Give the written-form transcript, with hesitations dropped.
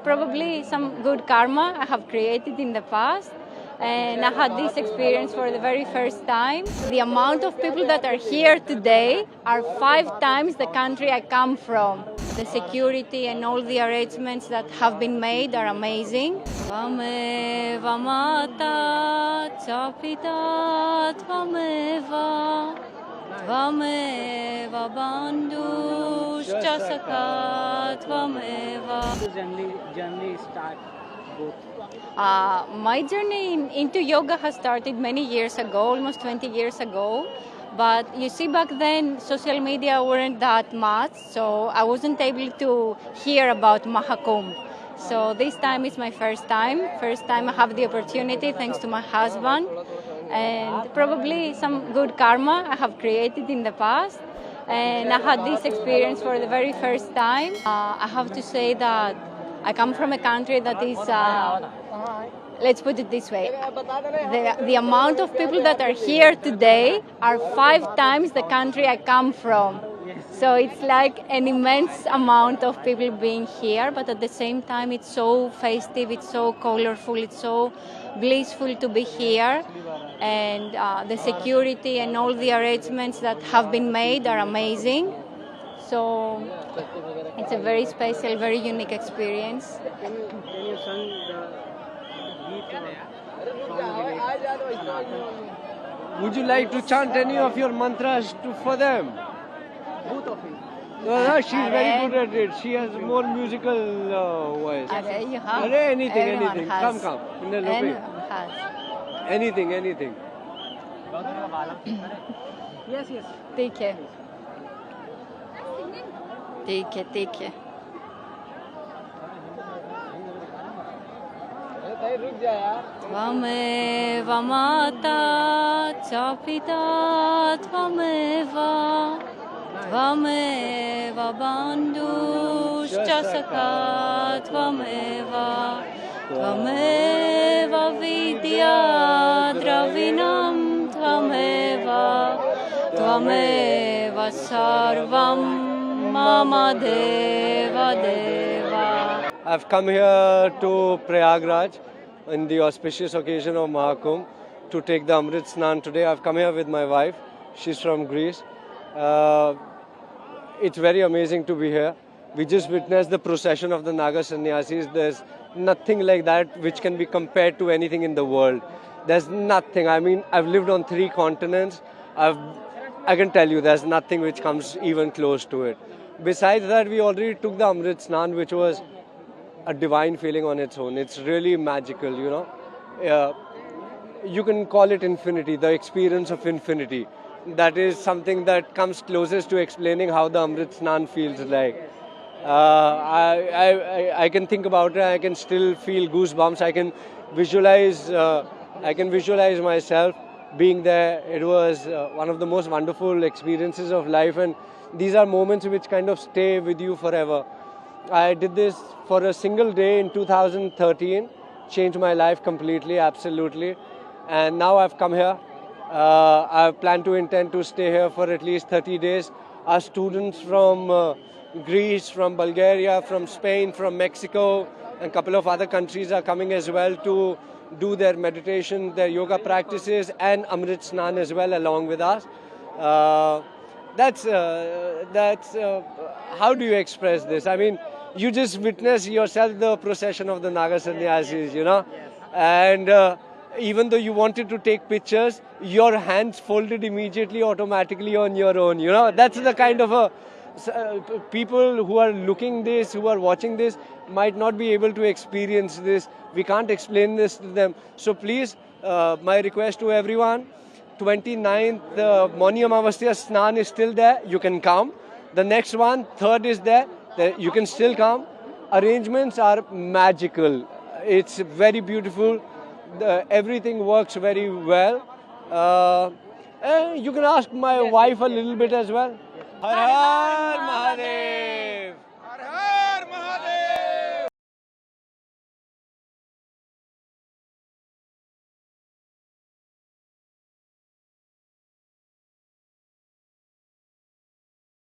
Probably some good karma I have created in the past. And I had this experience for the very first time. The amount of people that are here today are 5 times the country I come from. The security and all the arrangements that have been made are amazing. Tvameva mata, chapita, tvameva, tvameva bandhu, scha tvameva. Journey start both. My journey into yoga has started many years ago, almost 20 years ago. But you see, back then, social media weren't that much, so I wasn't able to hear about Mahakumbh. So this time is my first time. First time I have the opportunity, thanks to my husband. And probably some good karma I have created in the past. And I had this experience for the very first time. I have to say that I come from a country that is, let's put it this way, the amount of people that are here today are 5 times the country I come from. So it's like an immense amount of people being here, but at the same time it's so festive, it's so colorful, it's so blissful to be here. And the security and all the arrangements that have been made are amazing. So it's a very special, very unique experience. Can you sing the beat? Would you like to chant any of your mantras for them? Both of you. No, she's very good at it. She has more musical voice. You have. Anything, Everyone anything. has. Come. Everyone has. Anything. Yes. ठीक है ठीक है Tvameva mata, chapita, tvameva, tvameva bandhu, scha tvameva, tvameva vidya dravinam, tvameva sarvam mama deva deva. I've come here to Prayagraj in the auspicious occasion of Mahakumbh to take the Amrit Snan today. I've come here with my wife. She's from Greece. It's very amazing to be here. We just witnessed the procession of the Naga Sannyasis. There's nothing like that which can be compared to anything in the world. There's nothing. I mean, I've lived on 3 continents. I can tell you there's nothing which comes even close to it. Besides that, we already took the Amrit Snan, which was a divine feeling on its own. It's really magical, you know. You can call it infinity, the experience of infinity. That is something that comes closest to explaining how the Amrit Snan feels like. I can think about it. I can still feel goosebumps. I can visualize myself being there. It was one of the most wonderful experiences of life, and these are moments which kind of stay with you forever. I did this for a single day in 2013, changed my life completely, absolutely. And now I've come here. I intend to stay here for at least 30 days. Our students from Greece, from Bulgaria, from Spain, from Mexico, and a couple of other countries are coming as well to do their meditation, their yoga practices, and Amrit Snan as well along with us. That's how do you express this? I mean, you just witness yourself the procession of the Naga Sannyasis, you know, and even though you wanted to take pictures, your hands folded immediately, automatically on your own, you know. That's the kind of people who are looking this, who are watching this, might not be able to experience this. We can't explain this to them. So please, my request to everyone, 29th Moni Amavasya Snan is still there. You can come. The next one, 3rd is there. You can still come. Arrangements are magical. It's very beautiful. Everything works very well. And you can ask my wife a little bit as well. Har Har Mahadev.